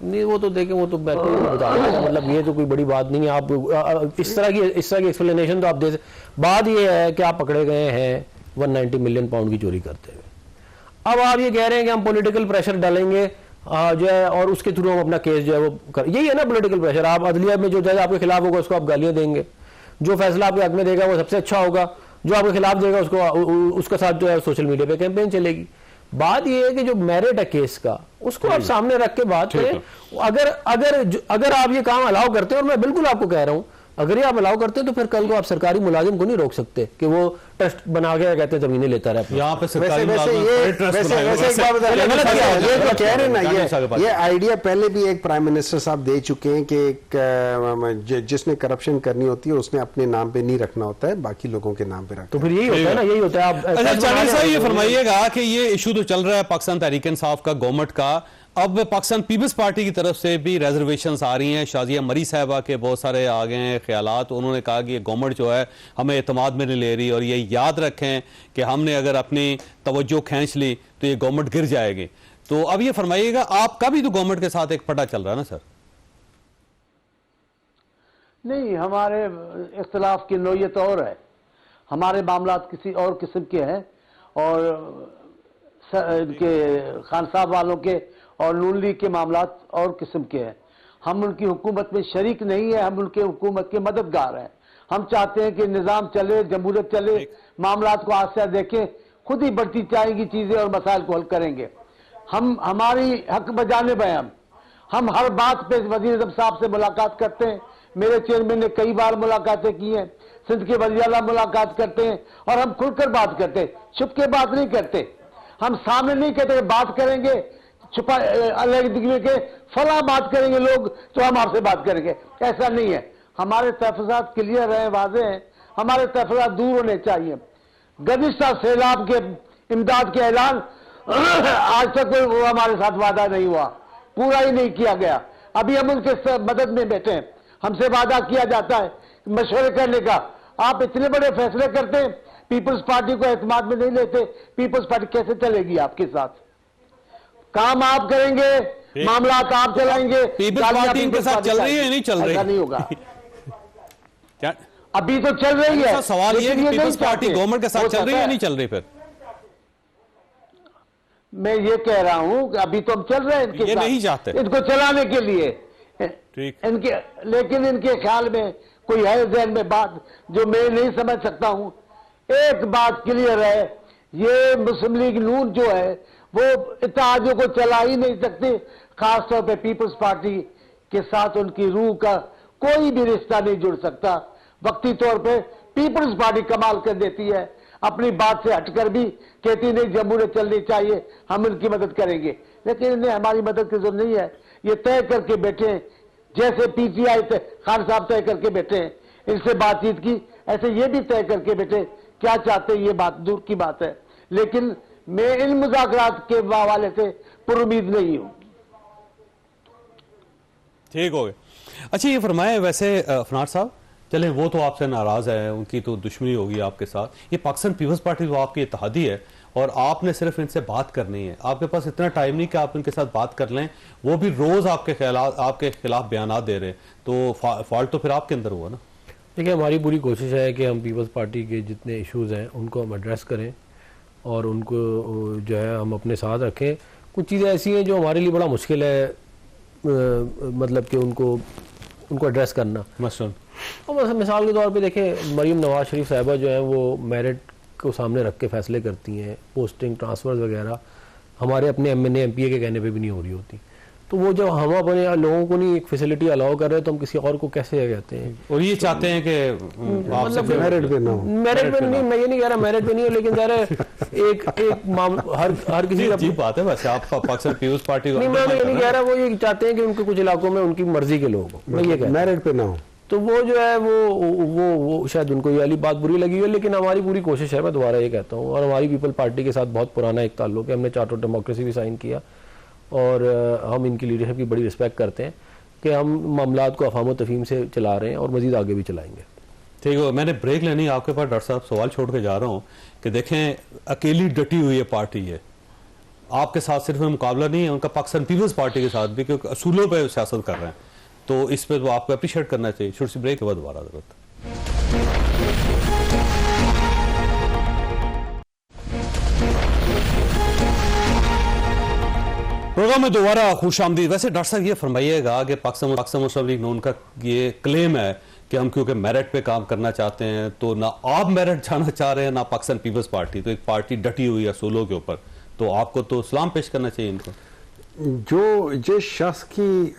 नहीं, वो तो देखें, वो तो मतलब ये तो कोई बड़ी बात नहीं है। आप इस तरह की एक्सप्लेनेशन तो आप दे। बात ये है कि आप पकड़े गए हैं 190 मिलियन पाउंड की चोरी करते हुए। अब आप ये कह रहे हैं कि हम पॉलिटिकल प्रेशर डालेंगे जो है, और उसके थ्रू हम अपना केस जो है वो कर, यही है ना पॉलिटिकल प्रेशर। आप अदलिया में जो जज आपके खिलाफ होगा उसको आप गालियां देंगे, जो फैसला आपके हक में देगा वो सबसे अच्छा होगा, जो आपके खिलाफ देगा उसका साथ जो है सोशल मीडिया पे कैंपेन चलेगी। बात यह है कि जो मेरिट है केस का, उसको आप सामने रख के बात करें। अगर आप ये काम अलाउ करते हैं, और मैं बिल्कुल आपको कह रहा हूं अगर ये आप अलाउ करते हैं तो फिर कल को आप सरकारी मुलाजिम को नहीं रोक सकते कि वो ट्रस्ट बना के कहते हैं जमीनें लेता रहे। यहाँ पे सरकारी वैसे एक बात बता रहे हैं, ये जो कह रहे हैं ना, ये आइडिया पहले भी एक प्राइम मिनिस्टर साहब दे चुके हैं कि जिसने करप्शन करनी होती है उसने अपने नाम पे नहीं रखना होता है, बाकी लोगों के नाम पे रखना। तो फिर यही होता है ना, यही होता है। आप अच्छा चांदी साहब ये फरमाइएगा कि ये इशू तो चल रहा है पाकिस्तान तहरीक इंसाफ का, गवर्नमेंट का, अब पाकिस्तान पीपल्स पार्टी की तरफ से भी रिजर्वेशंस आ रही हैं। शाजिया मरी साहबा के बहुत सारे आ गए हैं ख्यालात, उन्होंने कहा कि ये गवर्नमेंट जो है हमें एतमाद में नहीं ले रही, और ये याद रखें कि हमने अगर अपनी तवज्जो खींच ली तो ये गवर्नमेंट गिर जाएगी। तो अब ये फरमाइएगा, आपका भी तो गवर्नमेंट के साथ एक फटा चल रहा है ना सर? नहीं, हमारे इख्तिलाफ की नोयत और है, हमारे मामलात किसी और किस्म के हैं, और इनके खान साहब वालों के और नून लीग के मामलात और किस्म के हैं। हम उनकी हुकूमत में शरीक नहीं है, हम उनके हुकूमत के मददगार हैं। हम चाहते हैं कि निज़ाम चले, जमहूरियत चले, मामलात को आज से देखें, खुद ही बढ़ती जाएंगी चीज़ें और मसाइल को हल करेंगे। हम हमारी हक बजानिब हैं। हम हर बात पे वज़ीर आज़म साहब से मुलाकात करते हैं, मेरे चेयरमैन ने कई बार मुलाकातें की हैं, सिंध के वज़ीर आला मुलाकात करते हैं, और हम खुलकर बात करते हैं, छुप के बात नहीं करते। हम सामने नहीं कहते बात करेंगे, छुपा अलग के फला बात करेंगे लोग तो हम आपसे बात करेंगे, ऐसा नहीं है। हमारे तहफ़्फ़ुज़ात क्लियर हैं, वाज़ेह हैं, हमारे तहफ़्फ़ुज़ात दूर होने चाहिए। गुज़िश्ता सैलाब के इमदाद के ऐलान आज तक कोई हमारे साथ वादा नहीं हुआ, पूरा ही नहीं किया गया। अभी हम उनके मदद में बैठे हैं, हमसे वादा किया जाता है मशवरे करने का, आप इतने बड़े फैसले करते हैं, पीपल्स पार्टी को एतमाद में नहीं लेते, पीपल्स पार्टी कैसे चलेगी आपके साथ? काम आप करेंगे, मामला आप चलाएंगे, पीपल्स पार्टी इनके साथ चल रही है या नहीं चल रही? ऐसा नहीं होगा। क्या अभी तो चल रही है, सवाल ये है कि पीपल्स पार्टी गवर्नमेंट के साथ चल रही है या नहीं चल रही? फिर मैं ये कह रहा हूं कि अभी तो हम चल रहे हैं इनके ये साथ, नहीं चाहते इनको चलाने के लिए, ठीक, इनके, लेकिन इनके ख्याल में कोई है ज़हन में बात जो मैं नहीं समझ सकता हूं। एक बात क्लियर है, ये मुस्लिम लीग नून जो है वो इत्तेहादियों को चला ही नहीं सकती, खासतौर पे पीपल्स पार्टी के साथ उनकी रूह का कोई भी रिश्ता नहीं जुड़ सकता। वक्ती तौर पे पीपल्स पार्टी कमाल कर देती है, अपनी बात से हटकर भी कहती नहीं जमहूरियत चलनी चाहिए, हम इनकी मदद करेंगे, लेकिन इन्हें हमारी मदद की जरूरत नहीं है। ये तय करके बैठे हैं, जैसे पीटीआई खान साहब तय करके बैठे हैं इनसे बातचीत की, ऐसे ये भी तय करके बैठे क्या चाहते हैं, ये बात दूर की बात है। लेकिन मैं इन मुज़ाकरात के हवाले से पुरुमीद नहीं हूं। ठीक हो गया। अच्छा ये फरमाए, वैसे फनार साहब, चले वो तो आपसे नाराज है, उनकी तो दुश्मनी होगी आपके साथ, ये पाकिस्तान पीपल्स पार्टी तो आपकी इत्तेहादी है और आपने सिर्फ इनसे बात करनी है, आपके पास इतना टाइम नहीं कि आप इनके साथ बात कर लें, वो भी रोज आपके खिलाफ बयान दे रहे हैं, तो फॉल्ट तो फिर आपके अंदर हुआ ना? देखिए, हमारी पूरी कोशिश है कि हम पीपल्स पार्टी के जितने इश्यूज़ हैं उनको हम एड्रेस करें और उनको जो है हम अपने साथ रखें। कुछ चीज़ें ऐसी हैं जो हमारे लिए बड़ा मुश्किल है, मतलब कि उनको एड्रेस करना। मसलन और मिसाल के तौर पे देखें, मरीम नवाज शरीफ साहिबा जो हैं वो मेरिट को सामने रख के फैसले करती हैं, पोस्टिंग ट्रांसफ़र्स वगैरह हमारे अपने एमएनए एमपीए के कहने पे भी नहीं हो रही होती। तो वो जब हम अपने लोगों को नहीं एक फैसिलिटी अलाउ कर रहे हैं तो हम किसी और को कैसे कहते हैं? और ये चाहते हैं कि मतलब मेरिट पे ना हो, मेरिट पे नहीं, मैं ये नहीं कह रहा मेरिट पे नहीं हो, लेकिन ज़रा एक मामला हर किसी की बात है। वैसे आप पाकिस्तान पीपल्स पार्टी नहीं, मैं ये नहीं कह रहा, वो ये चाहते हैं कि उनके कुछ इलाकों में उनकी मर्जी के लोग हो, मैं ये कह रहा हूं मेरिट पे ना हो। तो वो जो है वो शायद उनको ये वाली बात बुरी लगी है, लेकिन हमारी पूरी कोशिश है, मैं दोबारा ये कहता हूँ, और हमारी पीपल पार्टी के साथ बहुत पुराना एक ताल्लुक है, हमने चार्टर ऑफ डेमोक्रेसी भी साइन किया और हम इनकी लीडरशिप की बड़ी रिस्पेक्ट करते हैं कि हम मामलात को अफाम तफहीम से चला रहे हैं और मजीद आगे भी चलाएंगे। ठीक है, मैंने ब्रेक लेनी आपके पास डॉक्टर साहब, सवाल छोड़ के जा रहा हूँ कि देखें अकेली डटी हुई है पार्टी है, आपके साथ सिर्फ मुकाबला नहीं है उनका पाकिस्तान पीपल्स पार्टी के साथ भी, क्योंकि असूलों पर सियासत कर रहे हैं, तो इस पर तो आपको अप्रिशिएट करना चाहिए। छोटी सी ब्रेक के बाद दोबारा जरूरत। प्रोग्राम में दोबारा खुश आमदीद। वैसे डॉक्टर साहब ये फरमाइएगा कि पाकिस्तान मुस्लिम लीग नून का ये क्लेम है कि हम क्योंकि मेरिट पे काम करना चाहते हैं, तो ना आप मेरिट जाना चाह रहे हैं ना पाकिस्तान पीपल्स पार्टी, तो एक पार्टी डटी हुई है असूलों के ऊपर, तो आपको तो सलाम पेश करना चाहिए इनको। जो जिस शख्स की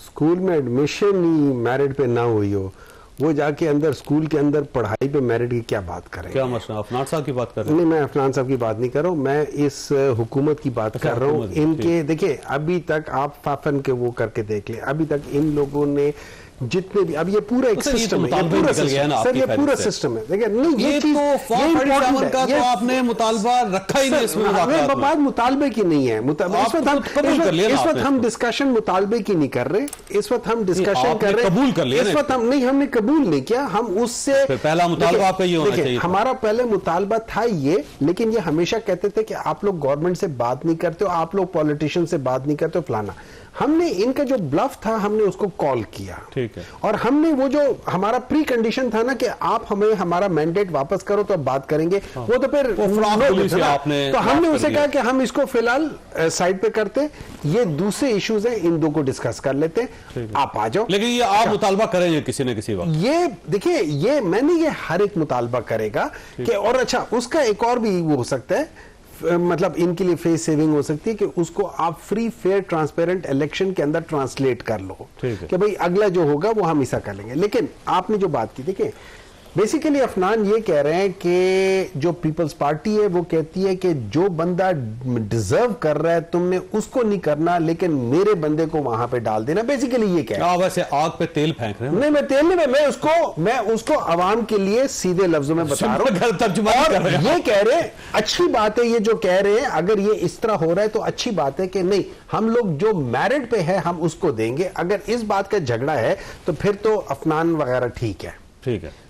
स्कूल में एडमिशन ही मेरिट पे ना हुई हो, वो जाके अंदर स्कूल के अंदर पढ़ाई पे मेरिट की क्या बात करें? क्या मसला? अफनान साहब की बात कर रहे हैं? नहीं, मैं अफनान साहब की बात नहीं कर रहा हूँ, मैं इस हुकूमत की बात कर रहा हूँ। इनके देखिए, अभी तक आप फाफन के वो करके देख ले, अभी तक इन लोगों ने जितने भी, अब ये पूरा एक सिस्टम है, ये पूरा सिस्टम सर, ये पूरा सिस्टम है। देखिए, नहीं ये चीज का तो आपने मुतालबा रखा ही नहीं इसमें। बात मुतालबे की नहीं है, इस वक्त हम डिस्कशन मुतालबे की नहीं कर रहे, इस वक्त हम डिस्कशन कर रहे हैं, कबूल कर लिया इस वक्त हम नहीं, हमने कबूल नहीं किया, हम उससे पहला मुतालबा आपका ये होना चाहिए। हमारा पहले मुतालबा था ये, लेकिन ये हमेशा कहते थे कि आप लोग गवर्नमेंट से बात नहीं करते हो, आप लोग पॉलिटिशियन से बात नहीं करते हो, फलाना। हमने इनका जो ब्लफ था, हमने उसको कॉल किया, ठीक है, और हमने वो जो हमारा प्री कंडीशन था ना कि आप हमें हमारा मैंडेट वापस करो तो अब बात करेंगे, वो तो फिर तो हमने उसे कहा कि हम इसको फिलहाल साइड पे करते, ये दूसरे इश्यूज हैं, इन दो को डिस्कस कर लेते, आप आ जाओ। लेकिन ये आप मुतालबा करेंगे किसी न किसी वक्त? ये देखिए, ये मैंने ये हर एक मुतालबा करेगा कि, और अच्छा उसका एक और भी वो हो सकता है, मतलब इनके लिए फेस सेविंग हो सकती है कि उसको आप फ्री फेयर ट्रांसपेरेंट इलेक्शन के अंदर ट्रांसलेट कर लो कि भाई अगला जो होगा वो हम ऐसा कर लेंगे। लेकिन आपने जो बात की, देखिए बेसिकली अफनान ये कह रहे हैं कि जो पीपल्स पार्टी है वो कहती है कि जो बंदा डिजर्व कर रहा है तुमने उसको नहीं करना, लेकिन मेरे बंदे को वहां पे डाल देना। बेसिकली ये कह रहे हैं। वैसे आग पे तेल फेंक रहे हैं? नहीं, मैं तेल नहीं, मैं उसको आवाम के लिए सीधे लफ्जों में बता रहा हूं, और ये कह रहे हैं अच्छी बात है, ये जो कह रहे हैं अगर ये इस तरह हो रहा है तो अच्छी बात है कि नहीं, हम लोग जो मेरिट पे है हम उसको देंगे। अगर इस बात का झगड़ा है तो फिर तो अफनान वगैरह ठीक है,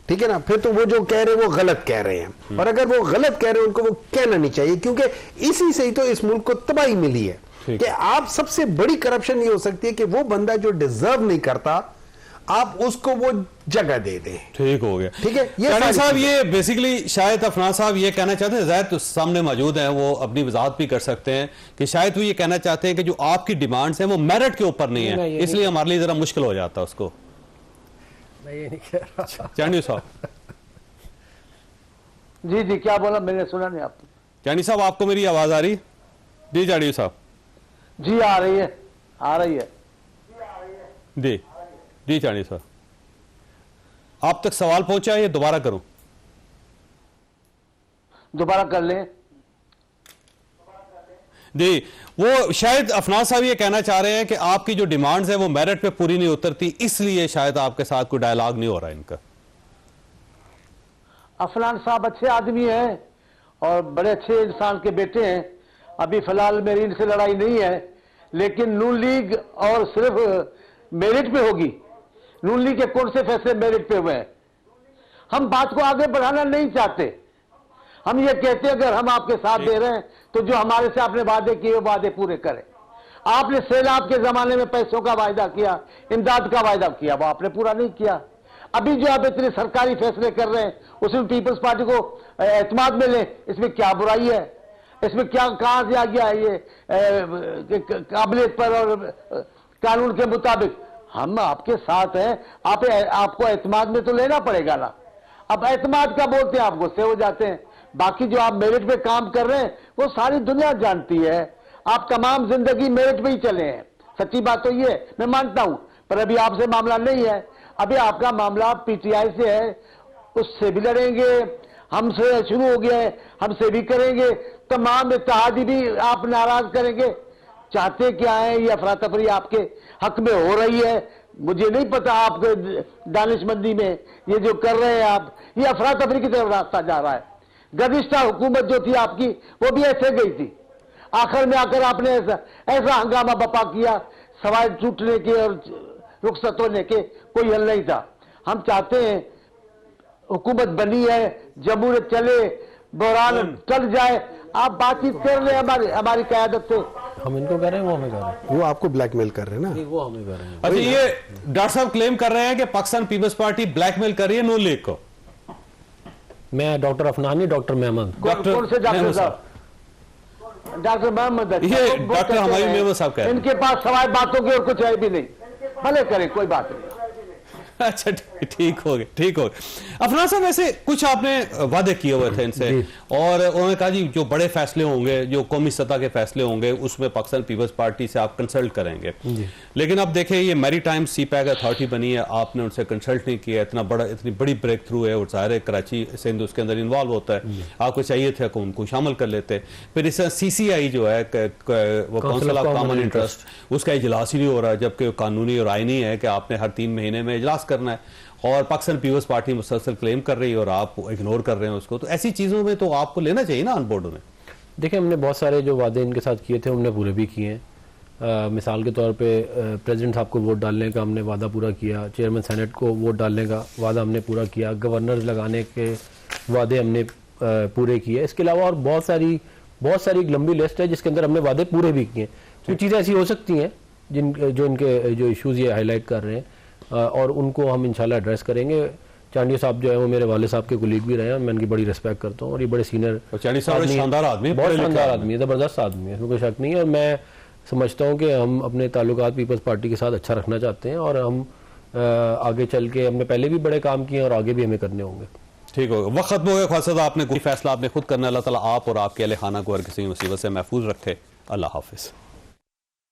ठीक है ना, फिर तो वो जो कह रहे हैं वो गलत कह रहे हैं, और अगर वो गलत कह रहे हैं उनको वो कहना नहीं चाहिए, क्योंकि इसी से ही तो इस मुल्क को तबाही मिली है कि आप सबसे बड़ी करप्शन ये हो सकती है कि वो बंदा जो डिजर्व नहीं करता आप उसको वो जगह दे दें। ठीक हो गया, ठीक है। ये साहब, ये बेसिकली शायद अफनान साहब ये कहना चाहते हैं, ज़ाहिर तो सामने मौजूद हैं, वो अपनी वजाहत भी कर सकते हैं कि शायद वो ये कहना चाहते हैं कि जो आपकी डिमांड्स हैं वो मेरिट के ऊपर नहीं है, इसलिए हमारे लिए जरा मुश्किल हो जाता है उसको। मैं ये नहीं कह रहा। चांडी साहब। जी जी, क्या बोला, मैंने सुना नहीं आपको। चांडी साहब, आपको मेरी आवाज आ रही? जी चांडी साहब। जी आ रही है, आ रही है। जी जी चांडी साहब, आप तक सवाल पहुंचा है, ये दोबारा करूं? दोबारा कर लें। जी, वो शायद अफनान साहब ये कहना चाह रहे हैं कि आपकी जो डिमांड्स है वो मेरिट पे पूरी नहीं उतरती, इसलिए शायद आपके साथ कोई डायलॉग नहीं हो रहा इनका। अफनान साहब अच्छे आदमी हैं और बड़े अच्छे इंसान के बेटे हैं। अभी फिलहाल मेरी इनसे लड़ाई नहीं है, लेकिन नून लीग और सिर्फ मेरिट पे होगी। नून लीग के कौन से फैसले मेरिट पे हुए हैं? हम बात को आगे बढ़ाना नहीं चाहते। हम ये कहते हैं अगर हम आपके साथ दे रहे हैं तो जो हमारे से आपने वादे किए वो वादे पूरे करें। आपने सैलाब के जमाने में पैसों का वायदा किया, इमदाद का वायदा किया, वो आपने पूरा नहीं किया। अभी जो आप इतने सरकारी फैसले कर रहे हैं उसमें पीपल्स पार्टी को एतमाद मिले, इसमें क्या बुराई है? इसमें क्या, कहां से आ गया है ये काबिलियत पर और कानून के मुताबिक? हम आपके साथ हैं, आपको एतमाद में तो लेना पड़ेगा ना। अब एतमाद का बोलते हैं आप गुस्से हो जाते हैं। बाकी जो आप मेरिट पे काम कर रहे हैं वो सारी दुनिया जानती है। आप तमाम जिंदगी मेरिट पे ही चले हैं, सच्ची बात तो ये मैं मानता हूं, पर अभी आपसे मामला नहीं है। अभी आपका मामला पीटीआई से है, उससे भी लड़ेंगे, हमसे शुरू हो गया है, हमसे भी करेंगे, तमाम इत्तेहादी भी आप नाराज करेंगे। चाहते क्या है? ये अफरा तफरी आपके हक में हो रही है, मुझे नहीं पता आपके दानिशमंदी में ये जो कर रहे हैं आप, ये अफरा तफरी की तरफ रास्ता जा रहा है। गुज़िश्ता हुकूमत जो थी आपकी वो भी ऐसे गई थी, आखिर में आकर आपने ऐसा हंगामा बपा किया, सवाल टूटने के और रुखसत होने के कोई हल नहीं था। हम चाहते हैं हुकूमत बनी है, जमहूरियत चले, बहरान टल जाए, आप बातचीत कर रहे हैं हमारी क़यादत से। हम इनको कह रहे हैं, वो हमें कह रहे हैं, वो आपको ब्लैकमेल कर रहे हैं ना, वो हमें कह रहे हैं। अच्छा, ये डॉक्टर साहब क्लेम कर रहे हैं कि पाकिस्तान पीपल्स पार्टी ब्लैकमेल कर रही है नून लीग को। मैं डॉक्टर अफनानी, डॉक्टर मेहमद। कौन से डॉक्टर साहब? डॉक्टर मोहम्मद, ये डॉक्टर हमारी मेहमद साहब कह रहे हैं। इनके पास सवाल बातों की और कुछ है भी नहीं, भले करें, कोई बात नहीं। अच्छा ठीक हो गया, ठीक हो गया। अफनान साहब, वैसे कुछ आपने वादे किए हुए थे इनसे और उन्होंने कहा जी जो बड़े फैसले होंगे, जो कौमी सतह के फैसले होंगे, उसमें पाकिस्तान पीपल्स पार्टी से आप कंसल्ट करेंगे। लेकिन अब देखें, ये मैरीटाइम सीपैक अथॉरिटी बनी है, आपने उनसे कंसल्ट नहीं किया। इतनी बड़ी ब्रेक थ्रू है और ज़ाहिर है कराची सिंध उसके अंदर इन्वॉल्व होता है, आपको चाहिए था कि उनको शामिल कर लेते। फिर इस CCI जो है वो काउंसिल ऑफ कॉमन इंटरेस्ट, उसका इजलास ही नहीं हो रहा, जबकि कानूनी और आईनी है कि आपने हर 3 महीने में इजलास करना है, और पाकिस्तान पीपल्स पार्टी मुसलसल क्लेम कर रही है और आप इग्नोर कर रहे हैं उसको। तो ऐसी चीज़ों में तो आपको लेना चाहिए ना ऑन बोर्ड में। देखिए, हमने बहुत सारे जो वादे इनके साथ किए थे हमने पूरे भी किए हैं। मिसाल के तौर पे प्रेसिडेंट साहब को वोट डालने का हमने वादा पूरा किया, चेयरमैन सेनेट को वोट डालने का वादा हमने पूरा किया, गवर्नर्स लगाने के वादे हमने पूरे किए। इसके अलावा और बहुत सारी एक लंबी लिस्ट है जिसके अंदर हमने वादे पूरे भी किए। कुछ चीज़ें ऐसी हो सकती हैं जो इनके जो इश्यूज ये हाईलाइट कर रहे हैं, और उनको हम इंशाल्लाह एड्रेस करेंगे। चांडिया साहब जो है वो मेरे वाले साहब के कुलीग भी रहे हैं, मैं इनकी बड़ी रिस्पेक्ट करता हूँ, और ये बड़े सीनियर शानदार आदमी, बहुत शानदार आदमी है, ज़बरदस्त आदमी है, इसमें कोई शक नहीं है। और मैं समझता हूँ कि हम अपने ताल्लुकात पीपल्स पार्टी के साथ अच्छा रखना चाहते हैं, और हम आगे चल के हमने पहले भी बड़े काम किए हैं और आगे भी हमें करने होंगे। ठीक होगा, वक्त खत्म हो गया। ख्वाजा साहब, आपने कोई फैसला आपने खुद करना है। अल्लाह ताला आप और आपके अहले खाना को हर किसी मुसीबत से महफूज रखे। अल्लाह हाफिज़।